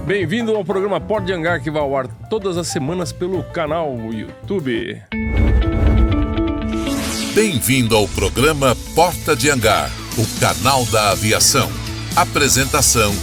Bem-vindo ao programa Porta de Hangar, que vai ao ar todas as semanas pelo canal YouTube. Bem-vindo ao programa Porta de Hangar, o canal da aviação. Apresentação,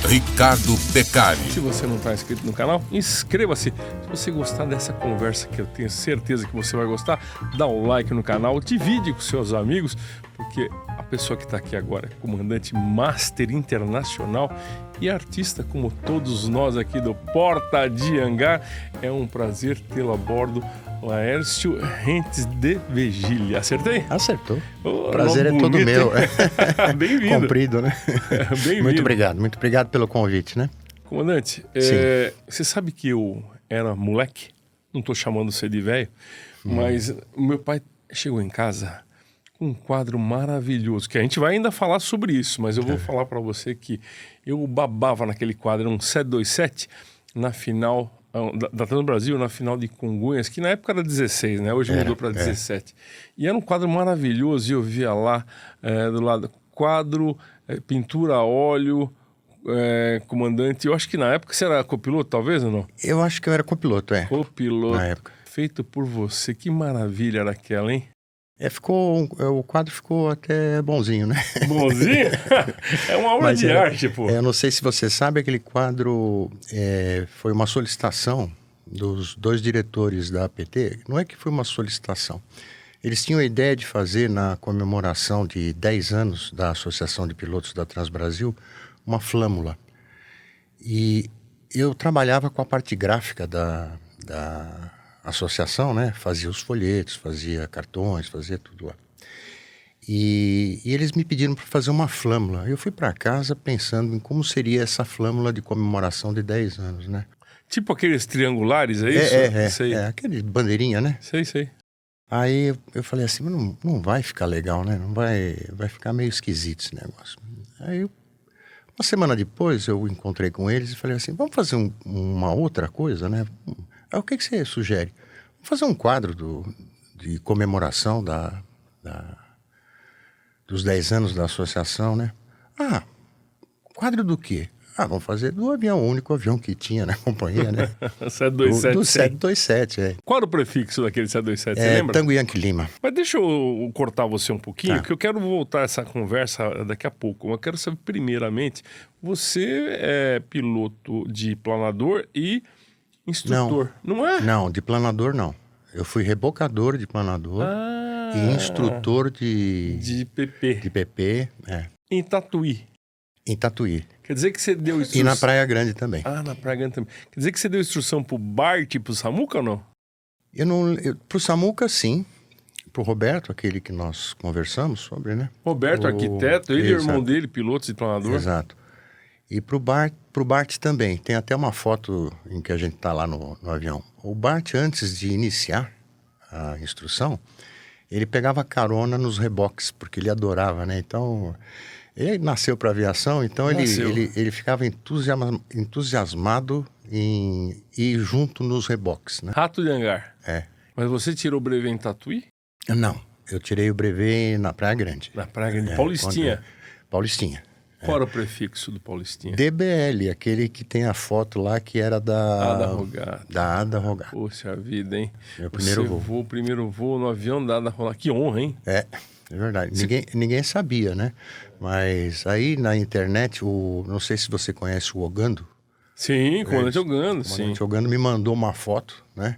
Ricardo Beccari. Se você não está inscrito no canal, inscreva-se. Se você gostar dessa conversa, que eu tenho certeza que você vai gostar, dá um like no canal, divide com seus amigos, porque a pessoa que está aqui agora é comandante Master Internacional e artista como todos nós aqui do Porta de Hangar. É um prazer tê-lo a bordo, Laércio Rentes de Vigília. Acertei? Acertou. Oh, prazer é todo meu. Bem-vindo. Comprido, né? Bem-vindo. Muito obrigado pelo convite, né? Comandante, você sabe que eu era moleque? Não estou chamando você de velho, mas o meu pai chegou em casa com um quadro maravilhoso, que a gente vai ainda falar sobre isso, mas eu vou falar para você que eu babava naquele quadro, um 727, na final da Trans Brasil, na final de Congonhas, que na época era 16, né? Hoje mudou para 17. E era um quadro maravilhoso, e eu via lá do lado, quadro, pintura a óleo, comandante. Eu acho que na época você era copiloto, talvez, ou não? Eu acho que eu era copiloto, Copiloto. na época. Feito por você. Que maravilha era aquela, hein? O quadro ficou até bonzinho, né? Bonzinho? É uma obra de arte, pô. Eu não sei se você sabe, aquele quadro foi uma solicitação dos dois diretores da APT. Não é que foi uma solicitação. Eles tinham a ideia de fazer, na comemoração de 10 anos da Associação de Pilotos da Transbrasil, uma flâmula. E eu trabalhava com a parte gráfica da associação, né? Fazia os folhetos, fazia cartões, fazia tudo lá. E eles me pediram para fazer uma flâmula. Eu fui para casa pensando em como seria essa flâmula de comemoração de 10 anos, né? Tipo aqueles triangulares, é isso? Sei. Aquele bandeirinha, né? Sei. Aí eu falei assim, mas não vai ficar legal, né? Vai ficar meio esquisito esse negócio. Aí, uma semana depois, eu encontrei com eles e falei assim, vamos fazer uma outra coisa, né? Aí, o que você sugere? Vamos fazer um quadro de comemoração dos 10 anos da associação, né? Ah, quadro do quê? Ah, vamos fazer do avião, o único avião que tinha na companhia, né? 727. Do 727, Qual era o prefixo daquele 727, você lembra? Tango Yankee Lima. Mas deixa eu cortar você um pouquinho, Tá. que eu quero voltar essa conversa daqui a pouco. Eu quero saber, primeiramente, você é piloto de planador e instrutor, não é? Não, de planador não. Eu fui rebocador de planador e instrutor de PP. de PP, Em Tatuí. em Tatuí. Quer dizer que você deu instrução... E na Praia Grande também. Ah, na Praia Grande também. Quer dizer que você deu instrução pro Bart e pro Samuca ou não? Pro Samuca, sim. Pro Roberto, aquele que nós conversamos sobre, né? Roberto, arquiteto, ele e o irmão dele, pilotos de planador. Exato. E pro Bart também. Tem até uma foto em que a gente tá lá no avião. O Bart, antes de iniciar a instrução, ele pegava carona nos reboques, porque ele adorava, né? Então, ele nasceu para aviação, então ele ficava entusiasmado em ir junto nos reboques, né? Rato de hangar. É. Mas você tirou o brevet em Tatuí? Não, eu tirei o brevet na Praia Grande. Na Praia Grande. Paulistinha. Paulistinha. Qual era o prefixo do Paulistinha? DBL, aquele que tem a foto lá que era da Ada Rogata. Da Ada Rogata. Poxa vida, hein? Meu primeiro voo. O primeiro voo no avião da Ada Rogata. Que honra, hein? É verdade. Ninguém sabia, né? Mas aí na internet, não sei se você conhece o Ogando. Sim, comandante Ogando, sim. O comandante Ogando me mandou uma foto, né?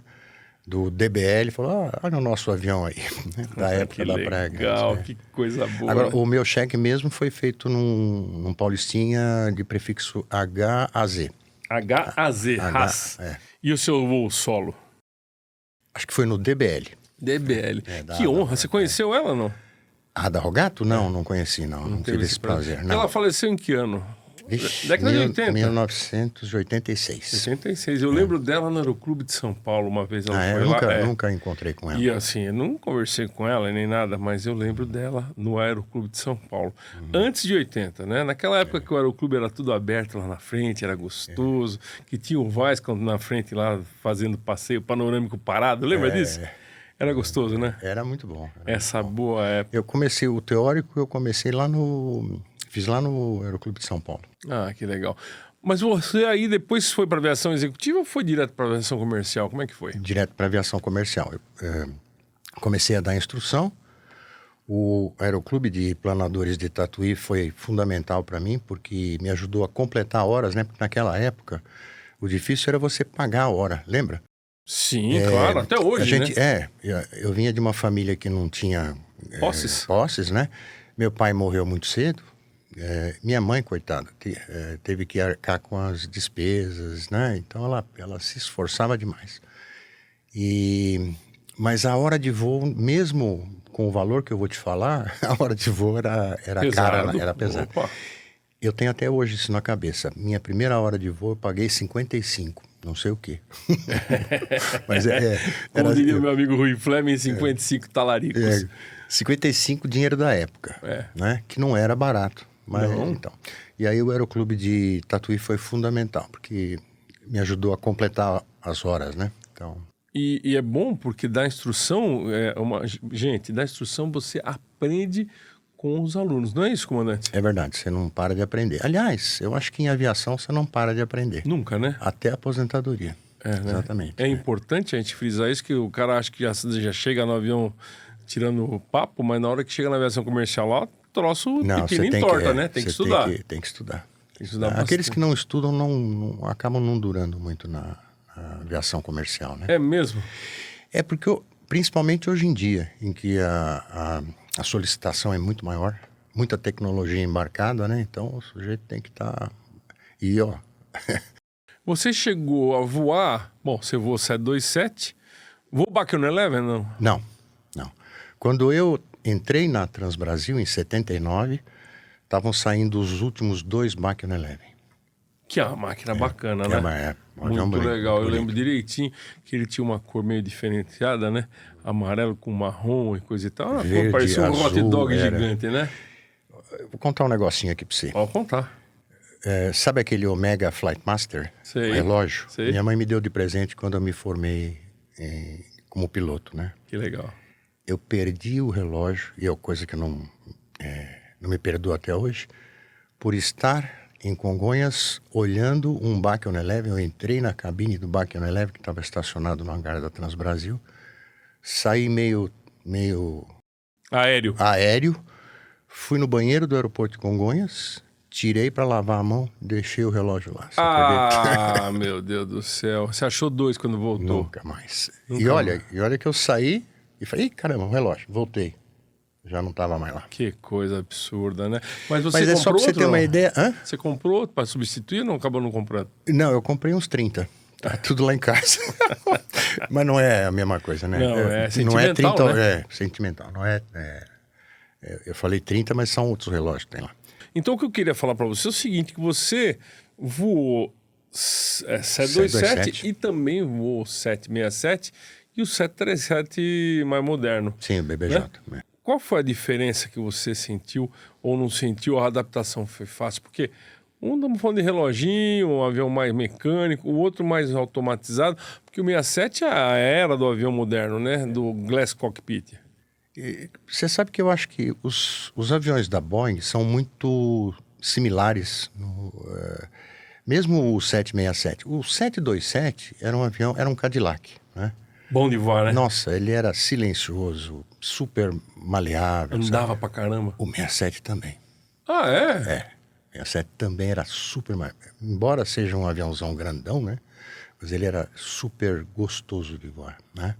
Do DBL, falou, olha o nosso avião aí, né, da época da Praia Grande. Legal, né? que coisa boa. Agora, o meu cheque mesmo foi feito num Paulistinha de prefixo HAZ. HAZ, Haas. E o seu voo solo? Acho que foi no DBL. DBL. Que honra. Você conheceu ela ou não? A da Rogato? Não conheci, não tive esse prazer. Não. Ela faleceu em que ano? Vixe, Década de 80. 1986. 86. Eu lembro dela no Aeroclube de São Paulo, uma vez ela foi lá. Nunca encontrei com ela. E assim, eu não conversei com ela nem nada, mas eu lembro dela no Aeroclube de São Paulo. Antes de 80, né? Naquela época que o Aeroclube era tudo aberto lá na frente, era gostoso, que tinha o Vasco na frente lá fazendo passeio panorâmico parado, lembra disso? Era gostoso, né? Era muito bom. Essa boa época. Eu comecei o teórico, fiz lá no Aeroclube de São Paulo. Ah, que legal. Mas você aí depois foi para aviação executiva ou foi direto para aviação comercial? Como é que foi? Direto para aviação comercial. Eu comecei a dar instrução. O Aeroclube de Planadores de Tatuí foi fundamental para mim, porque me ajudou a completar horas, né? Porque naquela época, o difícil era você pagar a hora, lembra? Sim, claro, até hoje, né? Eu vinha de uma família que não tinha posses, né? Meu pai morreu muito cedo. Minha mãe, coitada, teve que arcar com as despesas, né? Então ela se esforçava demais. Mas a hora de voo, mesmo com o valor que eu vou te falar, a hora de voo era cara, era pesada. Opa. Eu tenho até hoje isso na cabeça. Minha primeira hora de voo eu paguei 55, não sei o quê. Mas Como diria o meu amigo Rui Fleming, 55 talaricos. 55 dinheiro da época, né? Que não era barato. Mas, então. E aí o Aeroclube de Tatuí foi fundamental, porque me ajudou a completar as horas, né? Então... E é bom porque dá instrução, gente, dá instrução você aprende com os alunos, não é isso, comandante? É verdade, você não para de aprender. Aliás, eu acho que em aviação você não para de aprender. Nunca, né? Até a aposentadoria. Né? Exatamente. É importante a gente frisar isso, que o cara acha que já chega no avião tirando o papo, mas na hora que chega na aviação comercial lá, troço pequenininho torta, né? Tem que estudar. Tem que estudar. Tem que estudar Aqueles bastante. que não estudam acabam não durando muito na aviação comercial, né? É mesmo? É porque, principalmente hoje em dia, em que a solicitação é muito maior, muita tecnologia embarcada, né? Então o sujeito tem que estar... E, ó... Você chegou a voar... Bom, você voou 727. Voou Bakken Eleven, não? Não. Quando eu entrei na Transbrasil, em 79, estavam saindo os últimos 2 Bakken Eleven. Que é uma máquina bacana, né? Muito legal. Eu lembro direitinho que ele tinha uma cor meio diferenciada, né? Amarelo com marrom e coisa e tal. Verde, parecia um hot dog era. gigante, né? Vou contar um negocinho aqui pra você. Pode contar. Sabe aquele Omega Flight Master? Sei. O relógio? Sei. Minha mãe me deu de presente quando eu me formei como piloto, né? Que legal. Eu perdi o relógio, e é coisa que não me perdoa até hoje, por estar em Congonhas olhando um Bakken Eleven. Eu entrei na cabine do Bakken Eleven, que estava estacionado no hangar da Transbrasil, saí meio aéreo, fui no banheiro do aeroporto de Congonhas, tirei para lavar a mão, deixei o relógio lá. Meu Deus do céu. Você achou 2 quando voltou? Nunca mais. E olha que eu saí e falei, caramba, um relógio. Voltei. Já não estava mais lá. Que coisa absurda, né? Mas você Mas é comprou só para você ter uma ideia. Hã? Você comprou para substituir ou não acabou não comprando? Não, eu comprei uns 30. Tá tudo lá em casa. Mas não é a mesma coisa, né? Não, é sentimental, não é 30, né? É sentimental. Não eu falei 30, mas são outros relógios que tem lá. Então o que eu queria falar para você é o seguinte, que você voou 727 e também voou 767 e o 737 mais moderno. Sim, o BBJ. Né? Qual foi a diferença que você sentiu ou não sentiu? A adaptação foi fácil? Porque estamos falando de reloginho, um avião mais mecânico, o outro mais automatizado, porque o 67 é a era do avião moderno, né? Do Glass Cockpit. Você sabe que eu acho que os aviões da Boeing são muito similares, mesmo o 767. O 727 era um Cadillac, né? Bom de voar, né? Nossa, ele era silencioso, super maleável. Andava pra caramba. O 67 também. Ah, é? O 67 também era super maleável. Embora seja um aviãozão grandão, né? Mas ele era super gostoso de voar, né?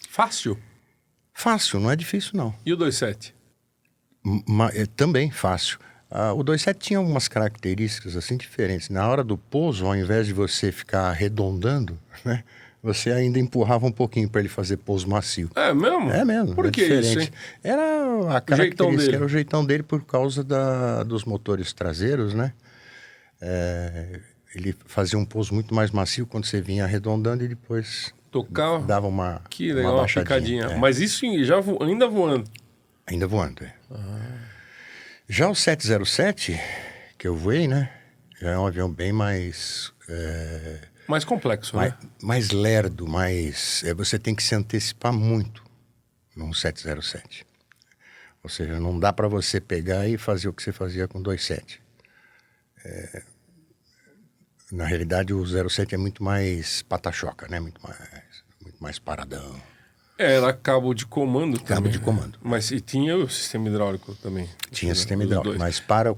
Fácil? Fácil, não é difícil, não. E o 27? Também fácil. O 27 tinha algumas características assim diferentes. Na hora do pouso, ao invés de você ficar arredondando, né? Você ainda empurrava um pouquinho para ele fazer pouso macio. É mesmo? É mesmo. Por que diferente. isso, hein? Era a característica, era o jeitão dele por causa dos motores traseiros, né? Ele fazia um pouso muito mais macio quando você vinha arredondando e depois tocava. Dava uma Que legal, uma picadinha. Mas isso ainda voando? Ainda voando, Já o 707, que eu voei, né? Já é um avião bem mais... mais complexo, né? Mais lerdo, você tem que se antecipar muito num 707. Ou seja, não dá para você pegar e fazer o que você fazia com 27. Na realidade, o 07 é muito mais pata-choca, né? Muito mais paradão. Era cabo de comando também. Cabo de comando. Mas e tinha o sistema hidráulico também? Tinha sistema hidráulico, mas para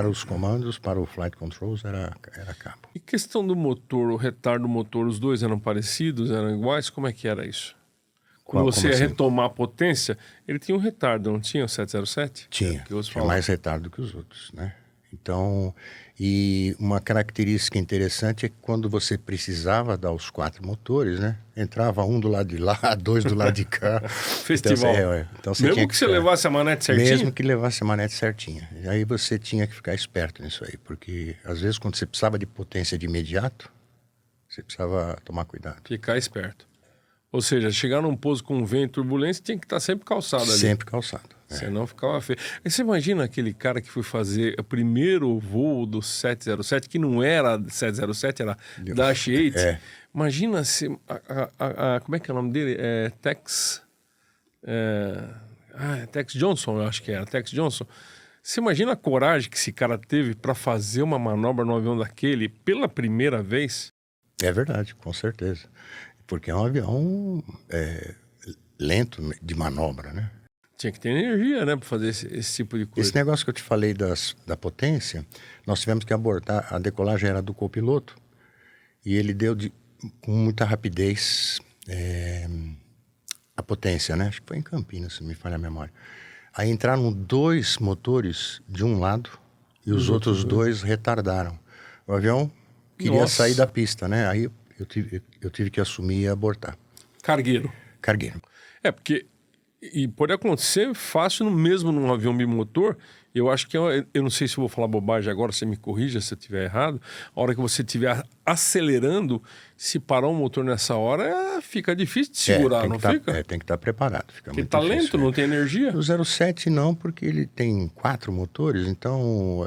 os comandos, para o flight controls, era cabo. E questão do motor, o retardo do motor, os dois eram parecidos, eram iguais? Como é que era isso? Quando você ia retomar a potência, ele tinha um retardo, não tinha o 707? Tinha mais retardo que os outros, né? Então, e uma característica interessante é que quando você precisava dar os 4 motores, né? Entrava um do lado de lá, 2 do lado de cá. Festival. Então, você mesmo tinha que você levasse a manete certinha? Mesmo que levasse a manete certinha. E aí você tinha que ficar esperto nisso aí, porque às vezes quando você precisava de potência de imediato, você precisava tomar cuidado. Ficar esperto. Ou seja, chegar num pouso com vento e turbulência, tinha que estar sempre calçado ali. Sempre calçado. Senão ficava feio. Aí você imagina aquele cara que foi fazer o primeiro voo do 707, que não era 707, era Dash 8. Imagina se... como é que é o nome dele? Tex Johnson, eu acho que era. Tex Johnson. Você imagina a coragem que esse cara teve para fazer uma manobra no avião daquele pela primeira vez? É verdade, com certeza. Porque é um avião lento de manobra, né? Tinha que ter energia, né, para fazer esse tipo de coisa. Esse negócio que eu te falei da potência, nós tivemos que abortar, a decolagem era do copiloto, e ele deu com muita rapidez a potência, né? Acho que foi em Campinas, se me falha a memória. Aí entraram 2 motores de um lado e os outros 2 retardaram. O avião queria sair da pista, né? Aí eu tive que assumir e abortar. Cargueiro. Porque... E pode acontecer fácil num avião bimotor. Eu acho que, eu não sei se eu vou falar bobagem agora, você me corrija se eu estiver errado. A hora que você estiver acelerando, se parar o motor nessa hora, fica difícil de segurar, não fica? Tem que estar preparado. Fica porque muito tá difícil, lento, não tem energia. O 07 não, porque ele tem 4 motores, então...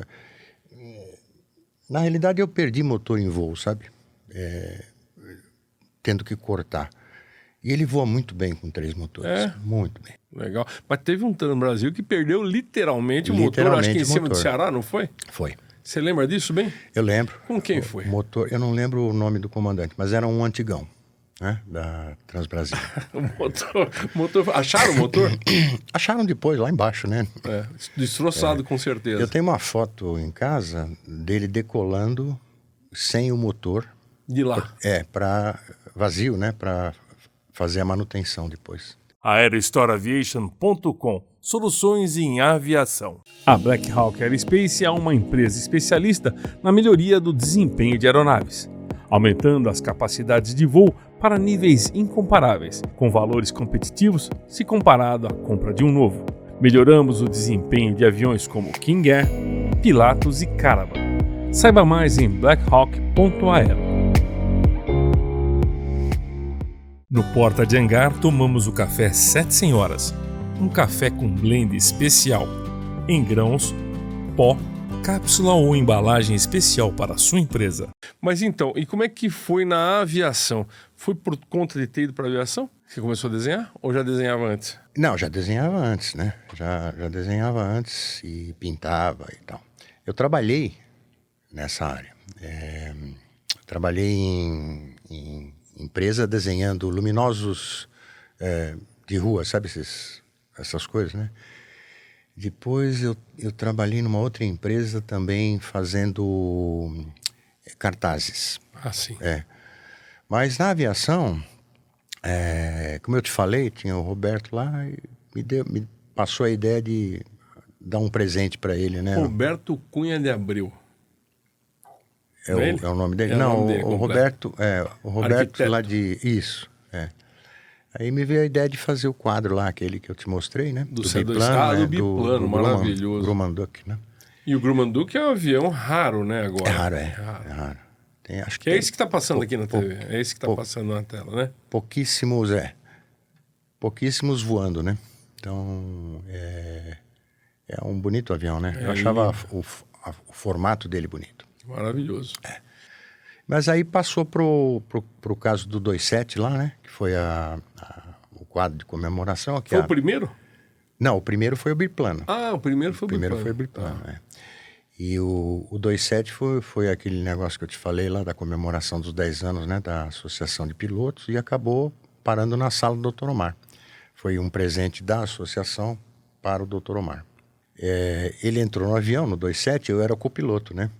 Na realidade, eu perdi motor em voo, sabe? Tendo que cortar. E ele voa muito bem com 3 motores. Muito bem. Legal. Mas teve um no Brasil que perdeu literalmente o motor, acho que em cima do Ceará, não foi? Foi. Você lembra disso bem? Eu lembro. Com quem foi? Motor, eu não lembro o nome do comandante, mas era um antigão, né? Da Transbrasil. o motor. Acharam o motor? Acharam depois, lá embaixo, né? Destroçado, com certeza. Eu tenho uma foto em casa dele decolando sem o motor. De lá? Para vazio, né? Para fazer a manutenção depois. AeroStoreAviation.com. Soluções em aviação. A Black Hawk Aerospace é uma empresa especialista na melhoria do desempenho de aeronaves, aumentando as capacidades de voo para níveis incomparáveis, com valores competitivos se comparado à compra de um novo. Melhoramos o desempenho de aviões como King Air, Pilatus e Caravan. Saiba mais em blackhawk.aero. No Porta de Hangar, tomamos o café 7 Senhoras, um café com blend especial, em grãos, pó, cápsula ou embalagem especial para a sua empresa. Mas então, e como é que foi na aviação? Foi por conta de ter ido para a aviação? Você começou a desenhar ou já desenhava antes? Não, já desenhava antes, né? Já desenhava antes e pintava e tal. Eu trabalhei nessa área. Trabalhei em empresa desenhando luminosos de rua, sabe essas coisas, né? Depois eu trabalhei numa outra empresa também fazendo cartazes. Ah, sim. Mas na aviação, como eu te falei, tinha o Roberto lá e me passou a ideia de dar um presente para ele, né? Roberto Cunha de Abreu. É o nome dele? Não, o Roberto, o Roberto arquiteto. Lá de... Isso, Aí me veio a ideia de fazer o quadro lá, aquele que eu te mostrei, né? Do biplano, do biplano, maravilhoso. Grumman Duck, né? E o Grumman Duck é um avião raro, né, agora? É raro. Acho que é esse que está passando aqui na TV. É esse que está passando na tela, né? Pouquíssimos voando, né? Então, é um bonito avião, né? Eu achava o formato dele bonito. Maravilhoso. Mas aí passou pro caso do 27 lá, né? Que foi o quadro de comemoração. Foi o primeiro? Não, o primeiro foi o biplano. Ah, o primeiro foi o biplano. O primeiro foi o biplano, E o 27 foi aquele negócio que eu te falei lá da comemoração dos 10 anos, né, da Associação de Pilotos, e acabou parando na sala do Dr. Omar. Foi um presente da associação para o Dr. Omar. Ele entrou no avião, no 27, eu era o copiloto, né?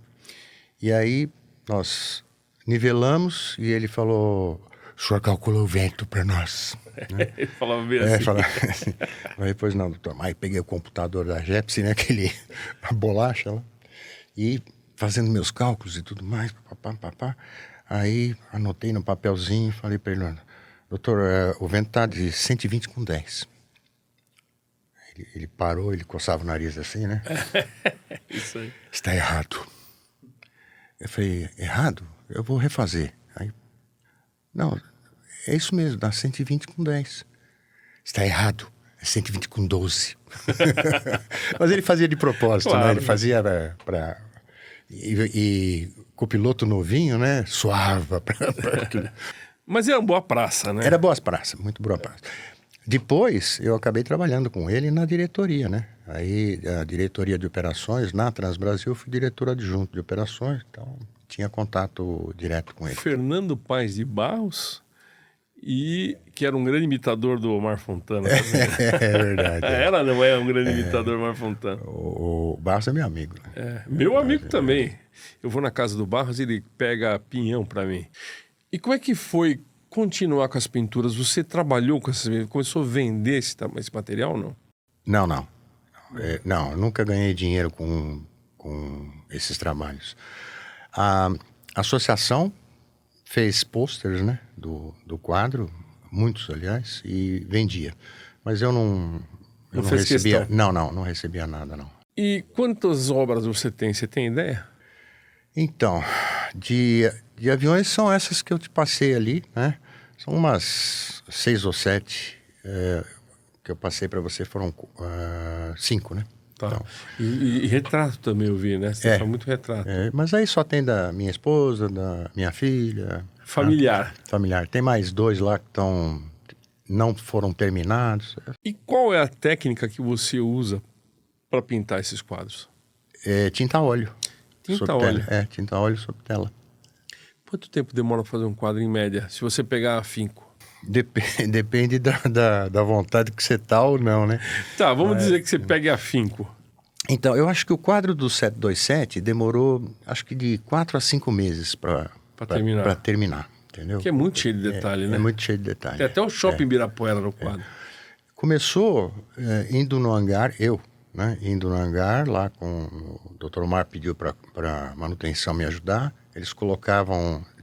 E aí nós nivelamos e ele falou: o senhor calculou o vento para nós. Né? Ele falava bem assim. Falava assim. Aí depois, não, doutor, aí peguei o computador da Jepsi, né, a bolacha lá, e fazendo meus cálculos e tudo mais, papá. Aí anotei no papelzinho e falei para ele: doutor, o vento está de 120 com 10. Ele parou, ele coçava o nariz assim, né? Isso aí. Está errado. Eu falei: errado? Eu vou refazer. Aí, não, é isso mesmo, dá 120 com 10. Está errado, é 120 com 12. Mas ele fazia de propósito, claro, né? Ele fazia para... E com o piloto novinho, né? Suava. Mas era uma boa praça, né? Era boa praça, muito boa praça. Depois, eu acabei trabalhando com ele na diretoria, né? Aí, a diretoria de operações, na Transbrasil, eu fui diretor adjunto de operações, então tinha contato direto com ele. Fernando Paes de Barros, que era um grande imitador do Omar Fontana. É verdade. Ela não é um grande imitador do Omar Fontana. O Barros é meu amigo. Né? Meu amigo também. Eu vou na casa do Barros e ele pega pinhão para mim. E como é que foi continuar com as pinturas? Você trabalhou com essas pinturas? Começou a vender esse material ou não? Não. Não, eu nunca ganhei dinheiro com esses trabalhos. A associação fez posters, né, do quadro, muitos, aliás, e vendia. Mas eu não recebia... Questão. Não recebia nada, não. E quantas obras você tem? Você tem ideia? Então, de aviões são essas que eu te passei ali, né? São umas 6 ou 7 que eu passei para você, foram 5, né? Tá. Então, E retrato também eu vi, né? Você faz muito retrato. Mas aí só tem da minha esposa, da minha filha. Familiar. Familiar. Tem mais 2 lá que não foram terminados. E qual é a técnica que você usa para pintar esses quadros? Tinta a óleo. Tinta a óleo? Tinta a óleo sobre tela. Quanto tempo demora para fazer um quadro em média, se você pegar afinco? Depende da vontade que você tá ou não, né? Tá, vamos dizer que você pegue afinco. Então, eu acho que o quadro do 727 demorou, acho que de 4 a 5 meses para terminar, entendeu? Que é muito cheio de detalhe, né? É muito cheio de detalhe. Tem até o shopping Ibirapuera no quadro. Começou indo no hangar, indo no hangar lá com o Dr. Omar pediu para manutenção me ajudar. Eles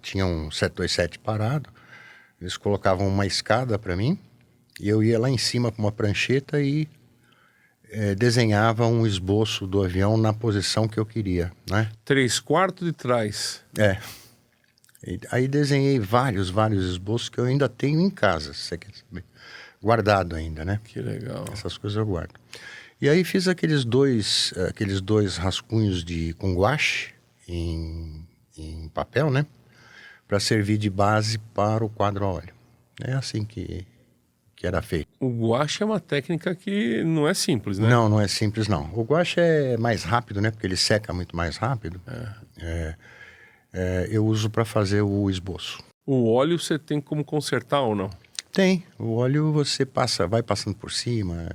tinham um 727 parado, eles colocavam uma escada para mim e eu ia lá em cima com uma prancheta e desenhava um esboço do avião na posição que eu queria, né? 3/4 de trás. Aí desenhei vários esboços que eu ainda tenho em casa, se você quer saber. Guardado ainda, né? Que legal. Essas coisas eu guardo. E aí fiz aqueles dois rascunhos com guache em papel, né? Para servir de base para o quadro a óleo. É assim que era feito. O guache é uma técnica que não é simples, né? Não é simples, não. O guache é mais rápido, né? Porque ele seca muito mais rápido. Eu uso para fazer o esboço. O óleo você tem como consertar ou não? Tem. O óleo você vai passando por cima,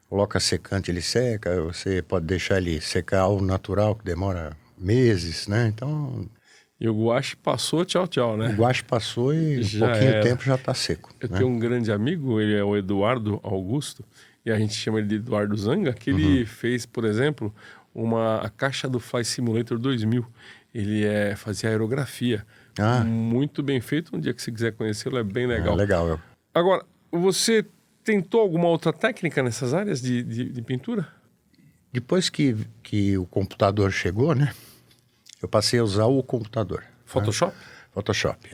coloca secante, ele seca. Você pode deixar ele secar ao natural, que demora meses, né? Então... E o guache passou, tchau, né? O guache passou e já pouquinho tempo já está seco. Eu tenho um grande amigo, ele é o Eduardo Augusto, e a gente chama ele de Eduardo Zanga, que ele fez, por exemplo, a caixa do Flight Simulator 2000. Ele fazia aerografia. Muito bem feito. Um dia que você quiser conhecê-lo, é bem legal. Legal. Agora, você tentou alguma outra técnica nessas áreas de pintura? Depois que o computador chegou, né? Eu passei a usar o computador. Photoshop? Photoshop,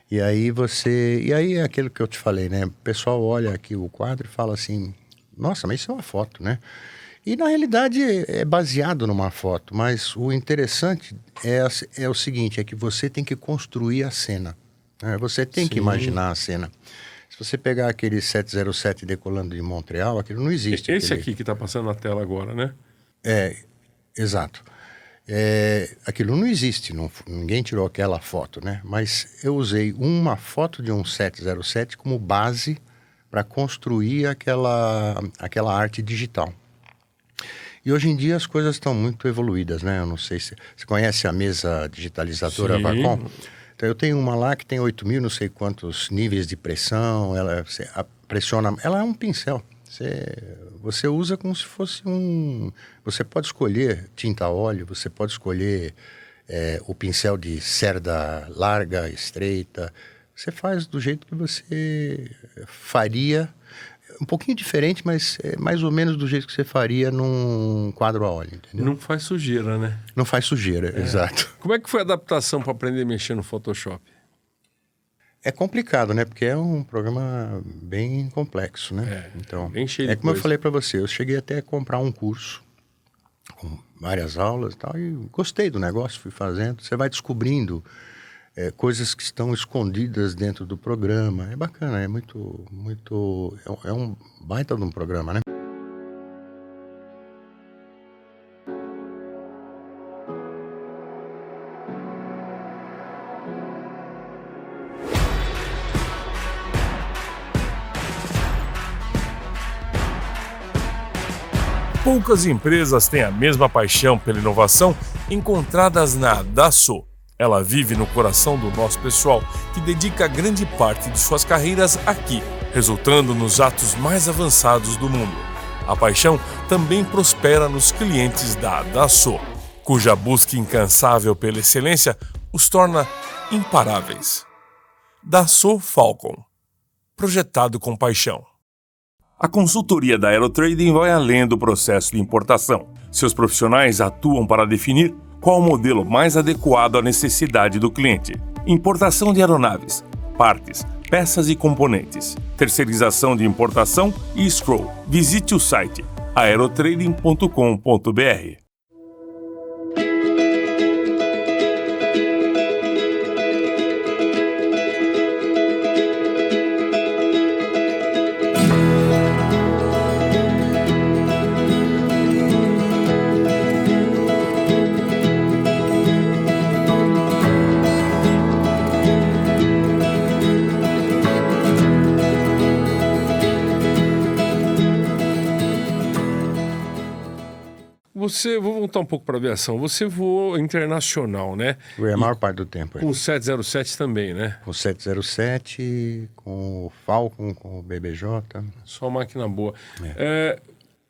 E aí é aquilo que eu te falei, né? O pessoal olha aqui o quadro e fala assim, nossa, mas isso é uma foto, né? E na realidade é baseado numa foto, mas o interessante é o seguinte, é que você tem que construir a cena. Né? Você tem que imaginar a cena. Se você pegar aquele 707 decolando de Montreal, aquilo não existe. Esse aqui que está passando na tela agora, né? Exato. aquilo não existe, ninguém tirou aquela foto, né? Mas eu usei uma foto de um 707 como base para construir aquela arte digital. E hoje em dia as coisas estão muito evoluídas, né? Eu não sei se você conhece a mesa digitalizadora Wacom. Então eu tenho uma lá que tem 8.000 não sei quantos níveis de pressão, você pressiona, ela é um pincel. Você usa como se fosse você pode escolher tinta a óleo, você pode escolher o pincel de cerda larga, estreita. Você faz do jeito que você faria, um pouquinho diferente, mas mais ou menos do jeito que você faria num quadro a óleo, entendeu? Não faz sujeira, né? Não faz sujeira, exato. Como é que foi a adaptação para aprender a mexer no Photoshop? É complicado, né? Porque é um programa bem complexo, né? Então, bem cheio de como coisa. eu falei para você, eu cheguei até a comprar um curso com várias aulas e tal, e gostei do negócio, fui fazendo. Você vai descobrindo coisas que estão escondidas dentro do programa. É bacana, é muito... É um baita de um programa, né? Poucas empresas têm a mesma paixão pela inovação encontradas na Dassault. Ela vive no coração do nosso pessoal, que dedica grande parte de suas carreiras aqui, resultando nos atos mais avançados do mundo. A paixão também prospera nos clientes da Dassault, cuja busca incansável pela excelência os torna imparáveis. Dassault Falcon, projetado com paixão. A consultoria da Aerotrading vai além do processo de importação. Seus profissionais atuam para definir qual o modelo mais adequado à necessidade do cliente. Importação de aeronaves, partes, peças e componentes, terceirização de importação e scroll. Visite o site aerotrading.com.br. Vou voltar um pouco para a aviação. Você voou internacional, né? Foi a maior parte do tempo. Com o 707 também, né? Com o 707, com o Falcon, com o BBJ. Só máquina boa.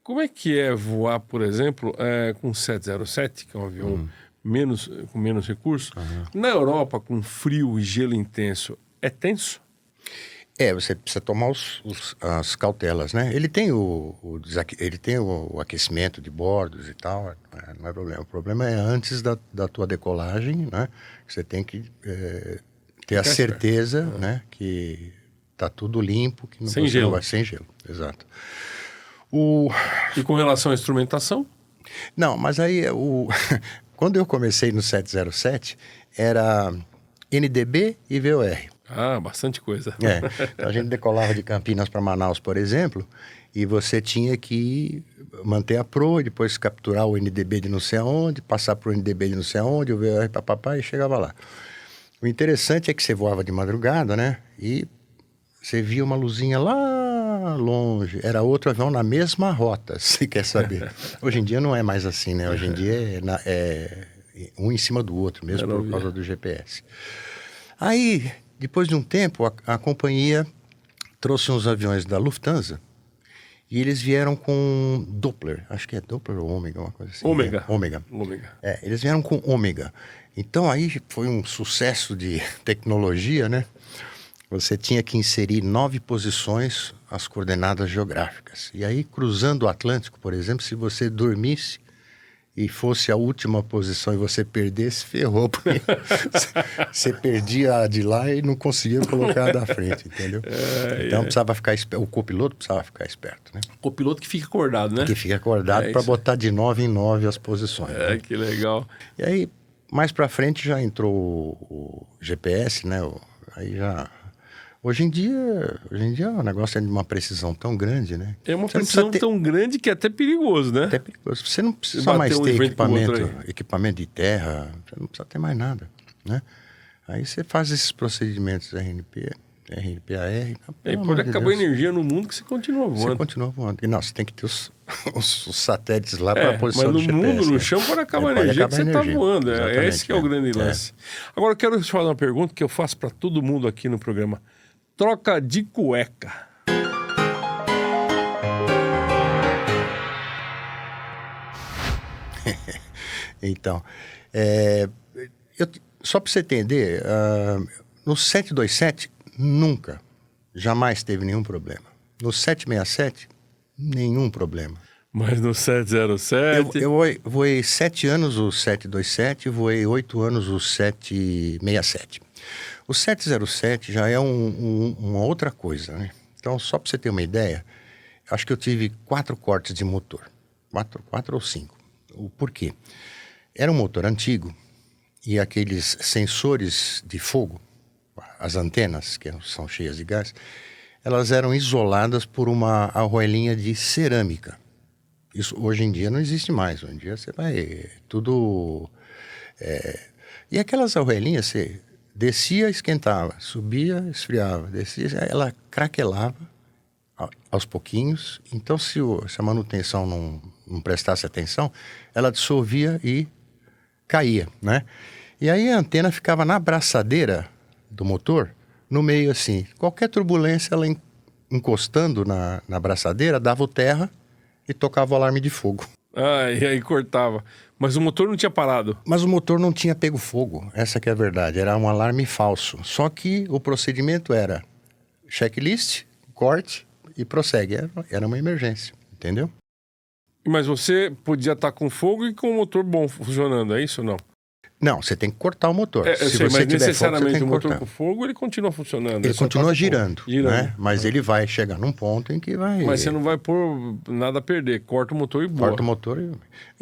Como é que é voar, por exemplo, com o 707, que é um avião com menos recursos? Na Europa, com frio e gelo intenso, é tenso? Você precisa tomar as cautelas, né? Ele tem o aquecimento de bordos e tal, não é problema. O problema é antes da tua decolagem, né? Você tem que ter a certeza, né? Que tá tudo limpo, que sem gelo. Sem gelo, exato. E com relação à instrumentação? Não, mas aí quando eu comecei no 707, era NDB e VOR. Bastante coisa. Então a gente decolava de Campinas para Manaus, por exemplo, e você tinha que manter a Pro, e depois capturar o NDB de não sei aonde, passar para o NDB de não sei aonde, o VOR papapá, e chegava lá. O interessante é que você voava de madrugada, né? E você via uma luzinha lá longe. Era outro avião na mesma rota, se quer saber. Hoje em dia não é mais assim, né? Hoje em dia é um em cima do outro, mesmo por causa do GPS. Aí, depois de um tempo, a companhia trouxe uns aviões da Lufthansa e eles vieram com Doppler. Acho que é Doppler ou Ômega, uma coisa assim. Ômega. Eles vieram com Ômega. Então, aí foi um sucesso de tecnologia, né? Você tinha que inserir 9 posições as coordenadas geográficas. E aí, cruzando o Atlântico, por exemplo, se você dormisse e fosse a última posição e você perdesse, ferrou, porque você perdia a de lá e não conseguia colocar a da frente, entendeu? Então precisava ficar esperto, o copiloto precisava ficar esperto, né? O copiloto que fica acordado, né? Que fica acordado para botar de 9 em 9 as posições. Né? Que legal. E aí, mais para frente já entrou o GPS, né? Aí já Hoje em dia o negócio é de uma precisão tão grande, né? É uma precisão tão grande que é até perigoso, né? Até perigoso. Você não precisa mais ter equipamento de terra, você não precisa ter mais nada, né? Aí você faz esses procedimentos RNP, RNPAR... E pode acabar a energia no mundo que você continua voando. Você continua voando. E não, você tem que ter os satélites lá para a posição do GPS. Mas no mundo, no chão, pode acabar a energia que você está voando. Esse que é o grande lance. Agora, eu quero te fazer uma pergunta que eu faço para todo mundo aqui no programa. Troca de cueca. Então, só para você entender, no 727, nunca, jamais teve nenhum problema. No 767, nenhum problema. Mas no 707... Eu voei 7 anos o 727, voei 8 anos o 767. O 707 já é uma outra coisa, né? Então, só para você ter uma ideia, acho que eu tive 4 cortes de motor. 4 ou 5. O porquê? Era um motor antigo e aqueles sensores de fogo, as antenas, que são cheias de gás, elas eram isoladas por uma arruelinha de cerâmica. Isso hoje em dia não existe mais. Hoje em dia você vai tudo... E aquelas arruelinhas, você descia, esquentava, subia, esfriava, descia, ela craquelava aos pouquinhos. Então, se a manutenção não prestasse atenção, ela dissolvia e caía, né? E aí a antena ficava na braçadeira do motor, no meio assim. Qualquer turbulência, ela encostando na braçadeira, dava o terra e tocava o alarme de fogo. E aí cortava. Mas o motor não tinha parado. Mas o motor não tinha pego fogo, essa que é a verdade. Era um alarme falso. Só que o procedimento era checklist, corte e prossegue. Era uma emergência, entendeu? Mas você podia estar com fogo e com o motor bom funcionando, é isso ou não? Não, você tem que cortar o motor. Se você mas necessariamente fogo, o motor com fogo, ele continua funcionando. Ele continua girando, né? Mas ele vai chegar num ponto em que vai... Mas você não vai pôr nada a perder. Corta o motor e boa. Corta o motor e...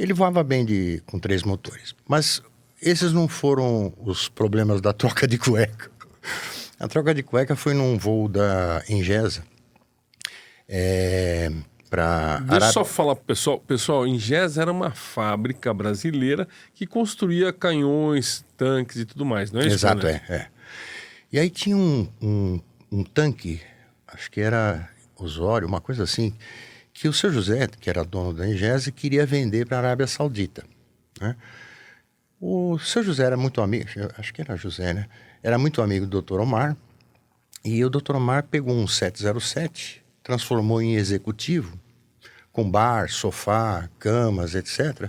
Ele voava bem com 3 motores. Mas esses não foram os problemas da troca de cueca. A troca de cueca foi num voo da Ingesa. Deixa eu só falar pro pessoal. Pessoal, Ingesa era uma fábrica brasileira que construía canhões, tanques e tudo mais, não é isso? Exato, é. E aí tinha um tanque, acho que era Osório, uma coisa assim, que o seu José, que era dono da Ingesa, queria vender para a Arábia Saudita, né? O seu José era muito amigo, acho que era José, né? Era muito amigo do Dr. Omar, e o Dr. Omar pegou um 707... transformou em executivo, com bar, sofá, camas, etc.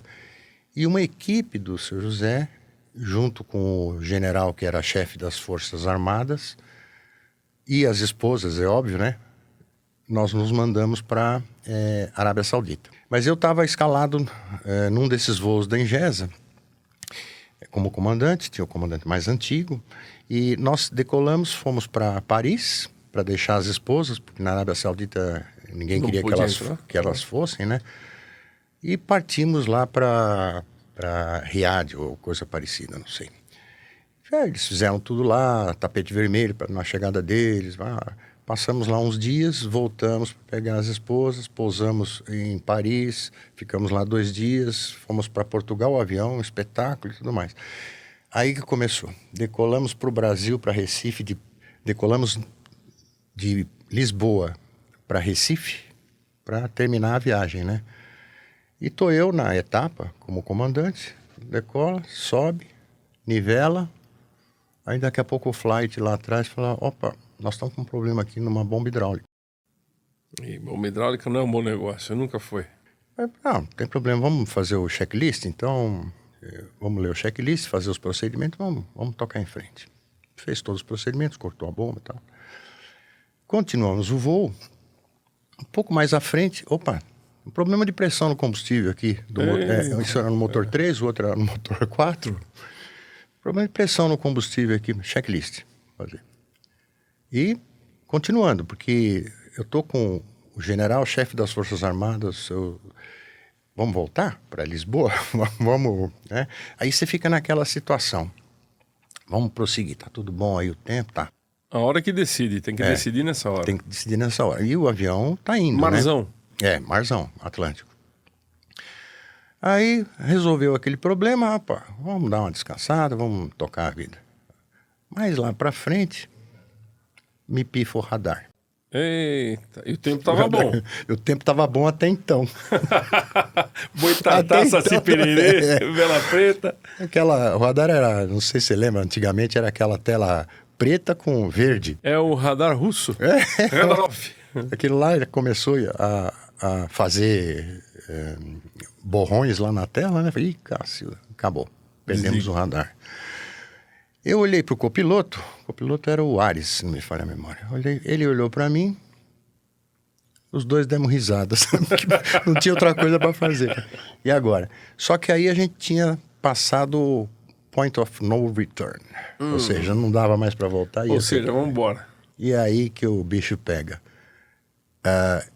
E uma equipe do seu José, junto com o general que era chefe das Forças Armadas, e as esposas, é óbvio, né? Nós nos mandamos para Arábia Saudita. Mas eu estava escalado num desses voos da Ingesa, como comandante, tinha o comandante mais antigo, e nós decolamos, fomos para Paris, para deixar as esposas, porque na Arábia Saudita ninguém queria que elas fossem, né? E partimos lá para Riad ou coisa parecida, não sei. Eles fizeram tudo lá, tapete vermelho na chegada deles. Passamos lá uns dias, voltamos para pegar as esposas, pousamos em Paris, ficamos lá 2 dias, fomos para Portugal, avião, espetáculo e tudo mais. Aí que começou. Decolamos para o Brasil, para Recife, decolamos de Lisboa para Recife para terminar a viagem, né? E tô eu na etapa como comandante, decola, sobe, nivela, aí daqui a pouco o flight lá atrás fala, opa, nós estamos com um problema aqui numa bomba hidráulica. E bomba hidráulica não é um bom negócio, nunca foi. Não tem problema, vamos fazer o checklist, então vamos ler o checklist, fazer os procedimentos, vamos tocar em frente. Fez todos os procedimentos, cortou a bomba e tal. Continuamos o voo, um pouco mais à frente, um problema de pressão no combustível aqui, isso era no motor 3, o outro era no motor 4, problema de pressão no combustível aqui, checklist, fazer. E continuando, porque eu estou com o general, chefe das Forças Armadas, vamos voltar para Lisboa? Vamos, né? Aí você fica naquela situação, vamos prosseguir, tá tudo bom aí o tempo, tá? A hora que decide, tem que decidir nessa hora. Tem que decidir nessa hora. E o avião tá indo, Marzão. né? Marzão, Atlântico. Aí resolveu aquele problema, rapaz, vamos dar uma descansada, vamos tocar a vida. Mas lá pra frente, me pifa o radar. Eita, e o tempo tava bom. O tempo tava bom até então. Boitatá, Saci Pererê, Vela Preta. O radar era, não sei se você lembra, antigamente era aquela tela preta com verde. É o radar russo. Radarov. Aquilo lá ele começou a fazer borrões lá na tela, né? Falei, ih, Cássio, acabou. Perdemos o radar. Eu olhei para o copiloto era o Ares, se não me falha a memória. Ele olhou para mim, os dois demos risadas. Não tinha outra coisa para fazer. E agora? Só que aí a gente tinha passado o point of no return. Ou seja, não dava mais para voltar. Ou seja, vamos embora. E aí que o bicho pega.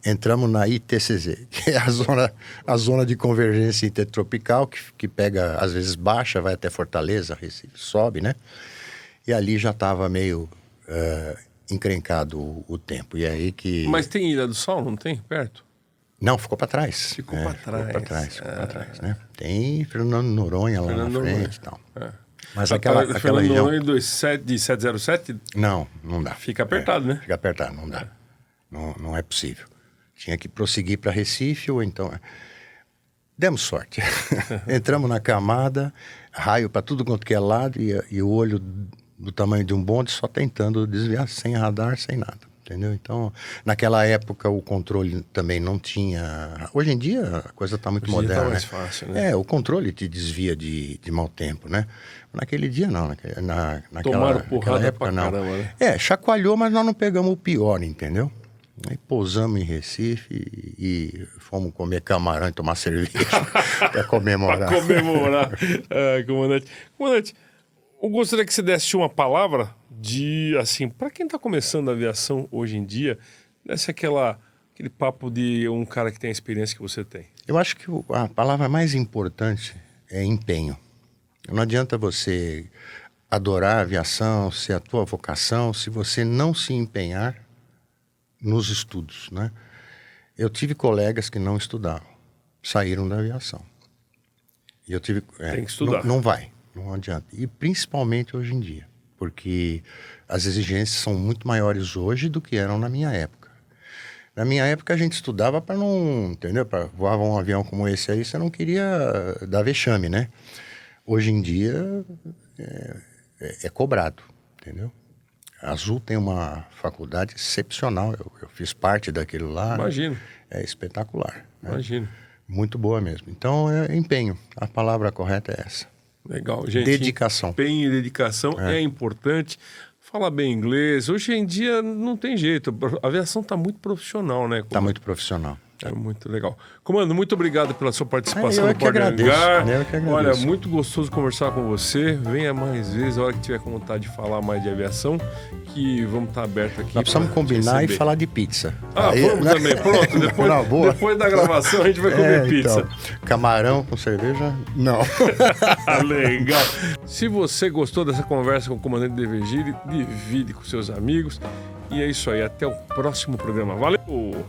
Entramos na ITCZ, que é a zona de convergência intertropical, que pega, às vezes baixa, vai até Fortaleza, Recife, sobe, né? E ali já estava meio encrencado o tempo. E aí que... Mas tem Ilha do Sol, não tem? Perto? Não, ficou para trás. Ficou para trás. Ficou para trás, né? Tem Fernando Noronha lá na frente e tal. Mas aquela Fernando região... Noronha de 707? Não dá. Fica apertado, né? Fica apertado, não dá. Não é possível. Tinha que prosseguir para Recife ou então... Demos sorte. Entramos na camada, raio para tudo quanto que é lado e o olho do tamanho de um bonde só tentando desviar, sem radar, sem nada. Entendeu? Então, naquela época o controle também não tinha... Hoje em dia a coisa está muito moderna. Tá mais fácil, né? O controle te desvia de mau tempo, né? Naquele dia não, Tomaram porrada época pra não. caramba, né? Chacoalhou, mas nós não pegamos o pior, entendeu? Aí pousamos em Recife e fomos comer camarão e tomar cerveja para comemorar. Para comemorar. Comandante, eu gostaria que você desse uma palavra de, assim, para quem está começando a aviação hoje em dia, desse aquele papo de um cara que tem a experiência que você tem. Eu acho que a palavra mais importante é empenho. Não adianta você adorar a aviação, ser a tua vocação, se você não se empenhar nos estudos, né? Eu tive colegas que não estudavam, saíram da aviação. E eu tive... Tem que estudar. Não adianta. E principalmente hoje em dia, porque as exigências são muito maiores hoje do que eram na minha época. Na minha época a gente estudava para não... Entendeu? Para voar um avião como esse aí, você não queria dar vexame, né? Hoje em dia é cobrado, entendeu? A Azul tem uma faculdade excepcional. Eu fiz parte daquilo lá. Imagino. É espetacular. Né? Imagino. Muito boa mesmo. Então, é empenho. A palavra correta é essa. Legal, gente. Dedicação. Empenho e dedicação é importante. Fala bem inglês. Hoje em dia não tem jeito. A aviação está muito profissional, né? Está muito profissional. É muito legal. Comando, muito obrigado pela sua participação no Pode de Hangar. Olha, muito gostoso conversar com você. Venha mais vezes, a hora que tiver com vontade de falar mais de aviação, que vamos estar aberto aqui. Nós precisamos combinar e falar de pizza. Vamos também. Pronto, depois da gravação a gente vai comer pizza. Então, camarão com cerveja? Não. Legal. Se você gostou dessa conversa com o comandante De Virgílio, divide com seus amigos. E é isso aí. Até o próximo programa. Valeu!